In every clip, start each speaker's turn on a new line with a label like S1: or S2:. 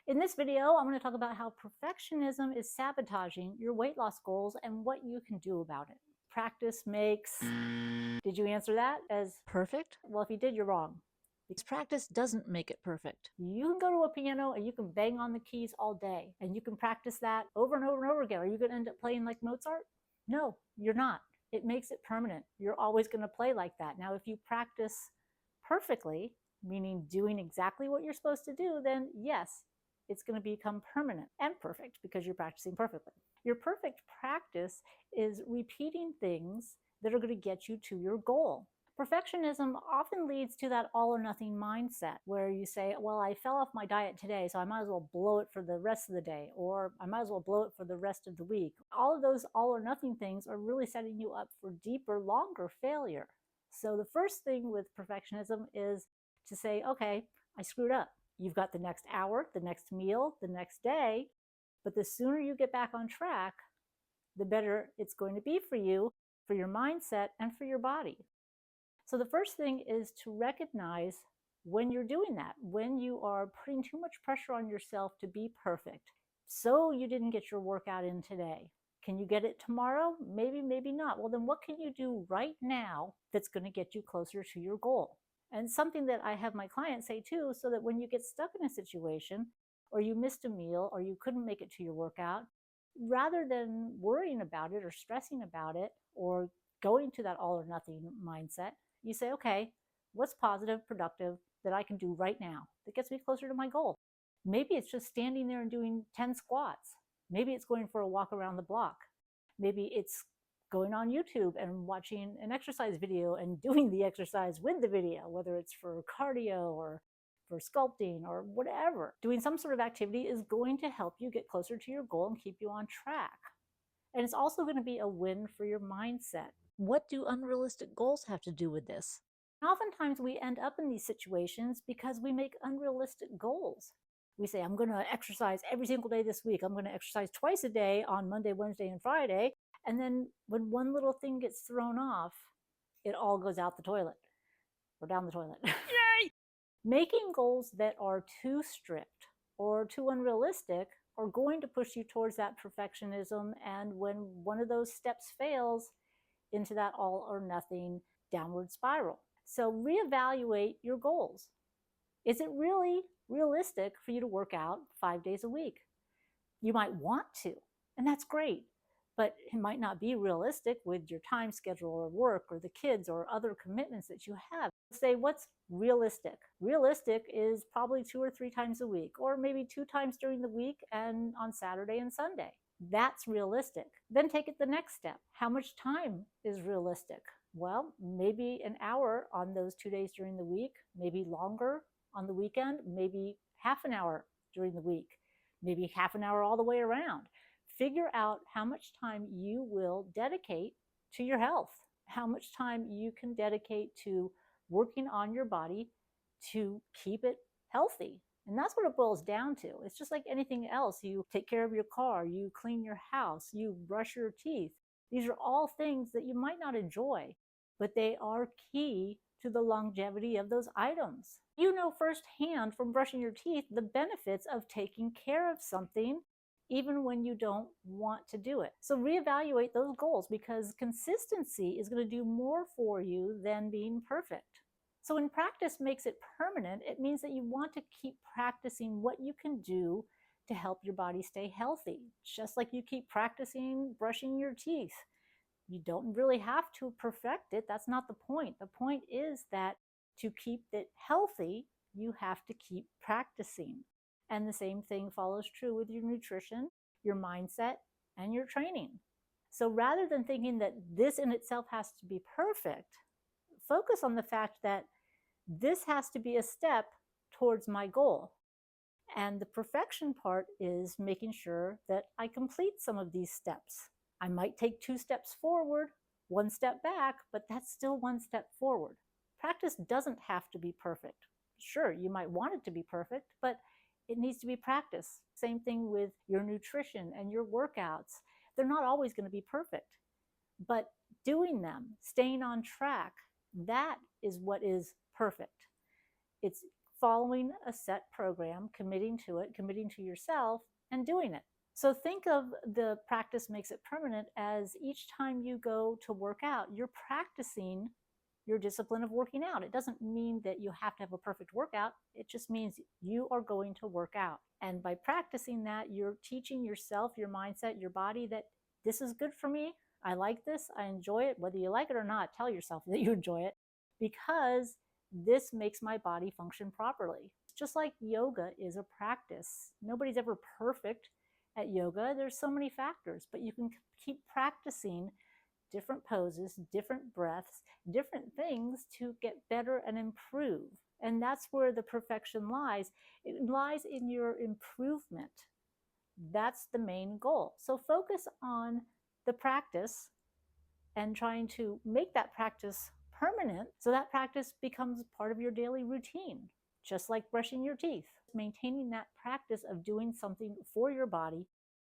S1: In this video, I'm going to talk about how perfectionism is sabotaging your weight loss goals and what you can do about it. Practice makes. Did you answer that as
S2: Perfect?
S1: well? If you did, you're wrong.
S2: Because practice doesn't make it perfect.
S1: You can go to a piano and you can bang on the keys all day and you can practice that over and over and over again. Are you going to end up playing like Mozart? No, you're not. It makes it permanent. You're always going to play like that. Now, if you practice perfectly, meaning doing exactly what you're supposed to do, then yes, it's going to become permanent and perfect because you're practicing perfectly. Your perfect practice is repeating things that are going to get you to your goal. Perfectionism often leads to that all or nothing mindset where you say, well, I fell off my diet today, so I might as well blow it for the rest of the day, or I might as well blow it for the rest of the week. All of those all or nothing things are really setting you up for deeper, longer failure. So the first thing with perfectionism is to say, okay, I screwed up. You've got the next hour, the next meal, the next day, but the sooner you get back on track, the better it's going to be for you, for your mindset, and for your body. So the first thing is to recognize when you're doing that, when you are putting too much pressure on yourself to be perfect. So you didn't get your workout in today. Can you get it tomorrow? Maybe, maybe not. Well, then what can you do right now that's going to get you closer to your goal? And something that I have my clients say too, so that when you get stuck in a situation or you missed a meal or you couldn't make it to your workout, rather than worrying about it or stressing about it or going to that all or nothing mindset, you say, okay, what's positive, productive that I can do right now that gets me closer to my goal? Maybe it's just standing there and doing 10 squats. Maybe it's going for a walk around the block. Maybe it's going on YouTube and watching an exercise video and doing the exercise with the video, whether it's for cardio or for sculpting or whatever. Doing some sort of activity is going to help you get closer to your goal and keep you on track. And it's also going to be a win for your mindset.
S2: What do unrealistic goals have to do with this?
S1: Oftentimes we end up in these situations because we make unrealistic goals. We say, I'm going to exercise every single day this week. I'm going to exercise twice a day on Monday, Wednesday, and Friday. And then when one little thing gets thrown off, it all goes out the toilet or down the toilet.
S2: Yay!
S1: Making goals that are too strict or too unrealistic are going to push you towards that perfectionism. And when one of those steps fails, into that all or nothing downward spiral. So reevaluate your goals. Is it really realistic for you to work out 5 days a week? You might want to, and that's great, but it might not be realistic with your time schedule or work or the kids or other commitments that you have. Say, what's realistic? Realistic is probably 2 or 3 times a week, or maybe 2 times during the week and on Saturday and Sunday. That's realistic. Then take it the next step. How much time is realistic? Well, maybe an hour on those 2 days during the week, maybe longer on the weekend, maybe half an hour during the week, maybe half an hour all the way around. Figure out how much time you will dedicate to your health, how much time you can dedicate to working on your body to keep it healthy. And that's what it boils down to. It's just like anything else. You take care of your car, you clean your house, you brush your teeth. These are all things that you might not enjoy, but they are key to the longevity of those items. You know firsthand from brushing your teeth the benefits of taking care of something even when you don't want to do it. So reevaluate those goals because consistency is going to do more for you than being perfect. So when practice makes it permanent, it means that you want to keep practicing what you can do to help your body stay healthy, just like you keep practicing brushing your teeth. You don't really have to perfect it. That's not the point. The point is that to keep it healthy, you have to keep practicing. And the same thing follows true with your nutrition, your mindset, and your training. So rather than thinking that this in itself has to be perfect, focus on the fact that this has to be a step towards my goal. And the perfection part is making sure that I complete some of these steps. I might take 2 steps forward, 1 step back, but that's still 1 step forward. Practice doesn't have to be perfect. Sure, you might want it to be perfect, but it needs to be practice. Same thing with your nutrition and your workouts. They're not always going to be perfect, but doing them, staying on track, that is what is perfect. It's following a set program, committing to it, committing to yourself, and doing it. So think of the practice makes it permanent as each time you go to work out, you're practicing your discipline of working out. It doesn't mean that you have to have a perfect workout. It just means you are going to work out. And by practicing that, you're teaching yourself, your mindset, your body that this is good for me. I like this. I enjoy it. Whether you like it or not, tell yourself that you enjoy it because this makes my body function properly. Just like yoga is a practice. Nobody's ever perfect at yoga. There's so many factors, but you can keep practicing different poses, different breaths, different things to get better and improve. And that's where the perfection lies. It lies in your improvement. That's the main goal. So focus on the practice and trying to make that practice permanent so that practice becomes part of your daily routine, just like brushing your teeth. Maintaining that practice of doing something for your body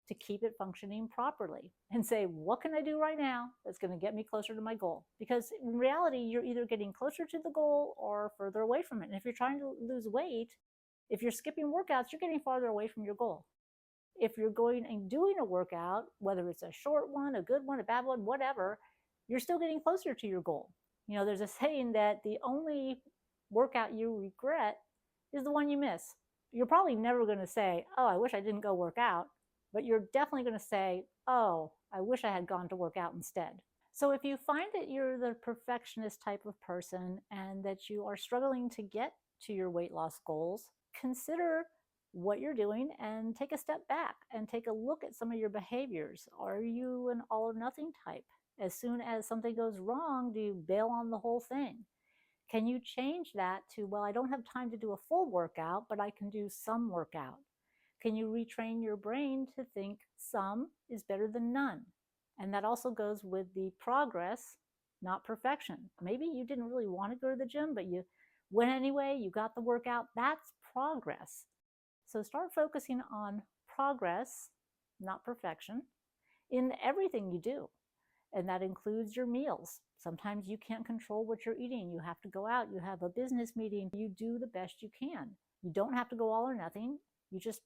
S1: to keep it functioning properly and say, what can I do right now that's going to get me closer to my goal? Because in reality, you're either getting closer to the goal or further away from it. And if you're trying to lose weight, if you're skipping workouts, you're getting farther away from your goal. If you're going and doing a workout, whether it's a short one, a good one, a bad one, whatever, you're still getting closer to your goal. You know, there's a saying that the only workout you regret is the one you miss. You're probably never going to say, oh, I wish I didn't go work out, but you're definitely going to say, oh, I wish I had gone to work out instead. So if you find that you're the perfectionist type of person and that you are struggling to get to your weight loss goals, consider what you're doing and take a step back and take a look at some of your behaviors. Are you an all or nothing type? As soon as something goes wrong, do you bail on the whole thing? Can you change that to, well, I don't have time to do a full workout, but I can do some workout? Can you retrain your brain to think some is better than none? And that also goes with the progress, not perfection. Maybe you didn't really want to go to the gym, but you went anyway, you got the workout. That's progress. So start focusing on progress, not perfection, in everything you do. And that includes your meals. Sometimes you can't control what you're eating. You have to go out, you have a business meeting, you do the best you can. You don't have to go all or nothing. You just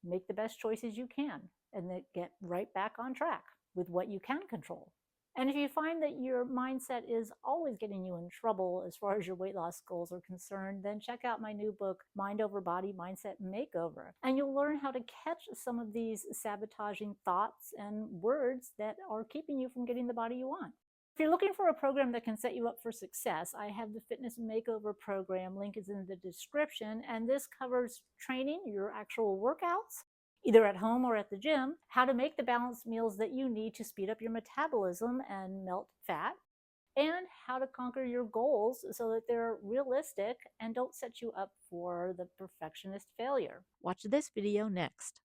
S1: make the best choices you can and then get right back on track with what you can control. And if you find that your mindset is always getting you in trouble as far as your weight loss goals are concerned, then check out my new book, Mind Over Body, Mindset Makeover. And you'll learn how to catch some of these sabotaging thoughts and words that are keeping you from getting the body you want. If you're looking for a program that can set you up for success, I have the Fitness Makeover program. Link is in the description. And this covers training, your actual workouts, either at home or at the gym, how to make the balanced meals that you need to speed up your metabolism and melt fat, and how to conquer your goals so that they're realistic and don't set you up for the perfectionist failure.
S2: Watch this video next.